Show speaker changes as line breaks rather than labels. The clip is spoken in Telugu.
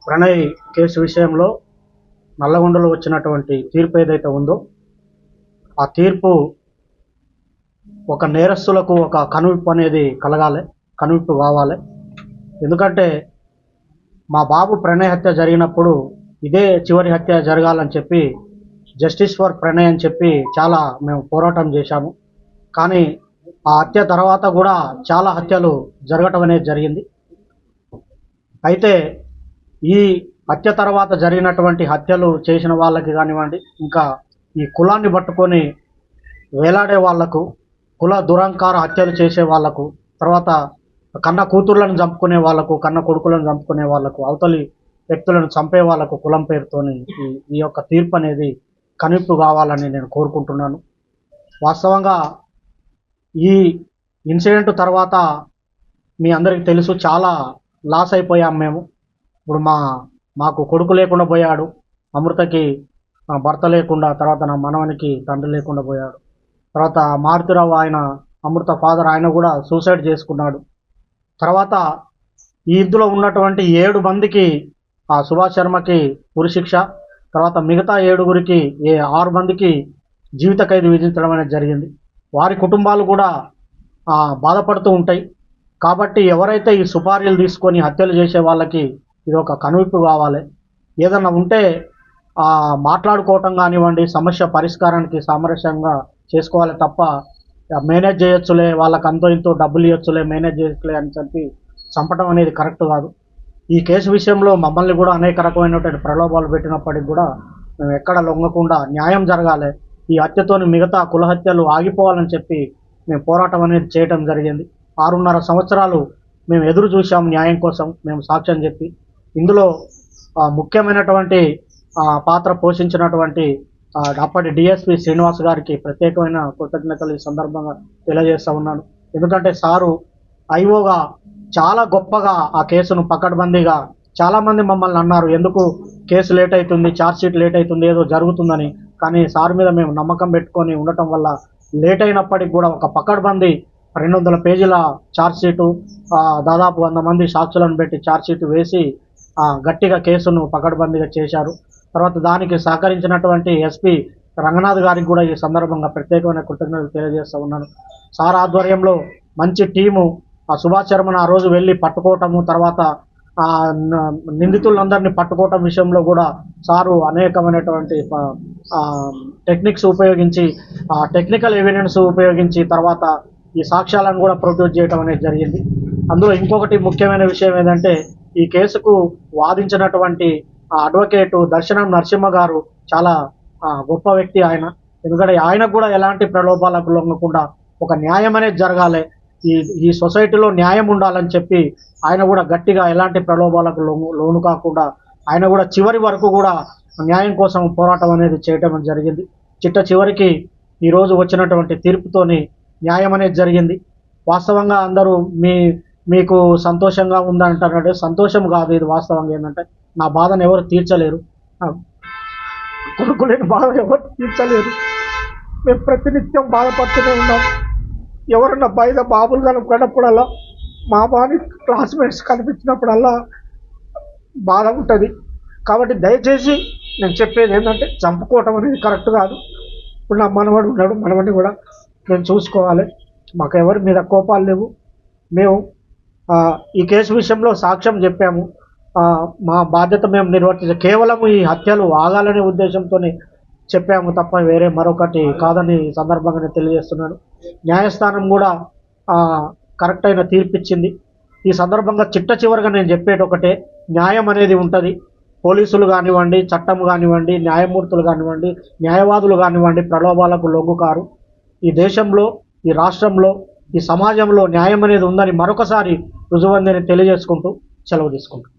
ప్రణయ్ కేసు విషయంలో నల్లగొండలో వచ్చినటువంటి తీర్పు ఏదైతే ఉందో ఆ తీర్పు ఒక నేరస్తులకు ఒక కనువిప్పు అనేది కలగాలి, కనువిప్పు కావాలి. ఎందుకంటే మా బాబు ప్రణయ్ హత్య జరిగినప్పుడు ఇదే చివరి హత్య జరగాలని చెప్పి జస్టిస్ ఫర్ ప్రణయ్ అని చెప్పి చాలా మేము పోరాటం చేశాము. కానీ ఆ హత్య తర్వాత కూడా చాలా హత్యలు జరగటం అనేది జరిగింది. అయితే ఈ హత్య తర్వాత జరిగినటువంటి హత్యలు చేసిన వాళ్ళకి కానివ్వండి, ఇంకా ఈ కులాన్ని పట్టుకొని వేలాడే వాళ్లకు, కుల దురంకార హత్యలు చేసే వాళ్లకు, తర్వాత కన్న కూతుర్లను చంపుకునే వాళ్లకు, కన్న కొడుకులను చంపుకునే వాళ్లకు, అవతలి వ్యక్తులను చంపే వాళ్లకు కులం పేరుతోని ఈ యొక్క తీర్పు అనేది కనువిప్పు కావాలని నేను కోరుకుంటున్నాను. వాస్తవంగా ఈ ఇన్సిడెంట్ తర్వాత మీ అందరికీ తెలుసు, చాలా లాస్ అయిపోయాం మేము. ఇప్పుడు మాకు కొడుకు లేకుండా పోయాడు, అమృతకి భర్త లేకుండా, తర్వాత నా మనవనికి తండ్రి లేకుండా పోయాడు. తర్వాత మారుతిరావు ఆయన అమృత ఫాదర్ ఆయన కూడా సూసైడ్ చేసుకున్నాడు. తర్వాత ఈ ఇందులో ఉన్నటువంటి 7 మందికి సుభాష్ శర్మకి ఉరిశిక్ష, తర్వాత మిగతా 7గురికి 6 మందికి జీవిత ఖైదు విధించడం అనేది జరిగింది. వారి కుటుంబాలు కూడా బాధపడుతూ ఉంటాయి. కాబట్టి ఎవరైతే ఈ సుపారీలు తీసుకొని హత్యలు చేసే వాళ్ళకి ఇది ఒక కనువిప్పు కావాలి. ఏదన్నా ఉంటే మాట్లాడుకోవటం కానివ్వండి, సమస్య పరిష్కారానికి సామరస్యంగా చేసుకోవాలి తప్ప మేనేజ్ చేయొచ్చులే, వాళ్ళకి అంతో ఇంతో డబ్బులు ఇవ్వచ్చులే, మేనేజ్ చేయొచ్చులే అని చెప్పి చంపడం అనేది కరెక్ట్ కాదు. ఈ కేసు విషయంలో మమ్మల్ని కూడా అనేక రకమైనటువంటి ప్రలోభాలు పెట్టినప్పటికి కూడా మేము ఎక్కడ లొంగకుండా న్యాయం జరగాలి, ఈ హత్యతోని మిగతా కుల హత్యలు ఆగిపోవాలని చెప్పి మేము పోరాటం అనేది చేయటం జరిగింది. 6.5 సంవత్సరాలు మేము ఎదురు చూసాం న్యాయం కోసం, మేము సాక్ష్యం చెప్పి. ఇందులో ముఖ్యమైనటువంటి పాత్ర పోషించినటువంటి అప్పటి డిఎస్పి శ్రీనివాస్ గారికి ప్రత్యేకమైన కృతజ్ఞతలు ఈ సందర్భంగా తెలియజేస్తూ ఉన్నాను. ఎందుకంటే సారు ఐఓగా చాలా గొప్పగా ఆ కేసును పకడ్బందీగా, చాలామంది మమ్మల్ని అన్నారు ఎందుకు కేసు లేట్ అవుతుంది, ఛార్జ్షీట్ లేట్ అవుతుంది, ఏదో జరుగుతుందని. కానీ సార్ మీద మేము నమ్మకం పెట్టుకొని ఉండటం వల్ల లేట్ అయినప్పటికి కూడా ఒక పకడ్బందీ 200 పేజీల ఛార్జ్షీటు, దాదాపు 100 మంది సాక్షులను పెట్టి ఛార్జ్షీట్ వేసి గట్టిగా కేసును పకడ్బందీగా చేశారు. తర్వాత దానికి సహకరించినటువంటి ఎస్పీ రంగనాథ్ గారికి కూడా ఈ సందర్భంగా ప్రత్యేకమైన కృతజ్ఞతలు తెలియజేస్తూ ఉన్నాను. సార్ ఆధ్వర్యంలో మంచి టీము సుభాష్ శర్మను ఆ రోజు వెళ్ళి పట్టుకోవటము, తర్వాత నిందితులందరినీ పట్టుకోవటం విషయంలో కూడా సారు అనేకమైనటువంటి టెక్నిక్స్ ఉపయోగించి, టెక్నికల్ ఎవిడెన్స్ ఉపయోగించి తర్వాత ఈ సాక్ష్యాలను కూడా ప్రొడ్యూస్ చేయడం అనేది జరిగింది. అందులో ఇంకొకటి ముఖ్యమైన విషయం ఏంటంటే ఈ కేసుకు వాదించినటువంటి అడ్వకేటు దర్శనం నరసింహ గారు చాలా గొప్ప వ్యక్తి ఆయన. ఎందుకంటే ఆయనకు కూడా ఎలాంటి ప్రలోభాలకు లొంగకుండా ఒక న్యాయం అనేది జరగాలి, ఈ సొసైటీలో న్యాయం ఉండాలని చెప్పి ఆయన కూడా గట్టిగా ఎలాంటి ప్రలోభాలకు లోను కాకుండా ఆయన కూడా చివరి వరకు కూడా న్యాయం కోసం పోరాటం అనేది చేయటం జరిగింది. చివరికి ఈరోజు వచ్చినటువంటి తీర్పుతోని న్యాయం అనేది జరిగింది. వాస్తవంగా అందరూ మీకు సంతోషంగా ఉందంటారంటే సంతోషం కాదు, ఇది వాస్తవంగా ఏంటంటే నా బాధను ఎవరు తీర్చలేరు, కొడుకు లేని బాధ ఎవరు తీర్చలేరు. మేము ప్రతినిత్యం బాధపడుతూనే ఉన్నాం. ఎవరన్నా బయట బాబులు కనపడినప్పుడల్లా, మా బాని క్లాస్మేట్స్ కనిపించినప్పుడల్లా బాధ ఉంటుంది. కాబట్టి దయచేసి నేను చెప్పేది ఏంటంటే చంపుకోవటం అనేది కరెక్ట్ కాదు. ఇప్పుడు నా మనవడు ఉన్నాడు, మనవడిని కూడా మేము చూసుకోవాలి. మాకు ఎవరి మీద కోపాలు లేవు. మేము ఈ కేసు విషయంలో సాక్ష్యం చెప్పాము, మా బాధ్యత మేము నిర్వర్తించాం. కేవలం ఈ హత్యలు ఆగాలనే ఉద్దేశంతోనే చెప్పాము తప్ప వేరే మరొకటి కాదని సందర్భంగా నేను తెలియజేస్తున్నాను. న్యాయస్థానం కూడా కరెక్ట్ అయిన తీర్పిచ్చింది. ఈ సందర్భంగా చివరిగా నేను చెప్పేది ఒకటే, న్యాయం అనేది ఉంటుంది. పోలీసులు కానివ్వండి, చట్టం కానివ్వండి, న్యాయమూర్తులు కానివ్వండి, న్యాయవాదులు కానివ్వండి ప్రలోభాలకు లొంగుకారు. ఈ దేశంలో, ఈ రాష్ట్రంలో, ఈ సమాజంలో న్యాయం అనేది ఉందని మరొకసారి రుజువందని తెలియజేసుకుంటూ సెలవు తీసుకుంటాం.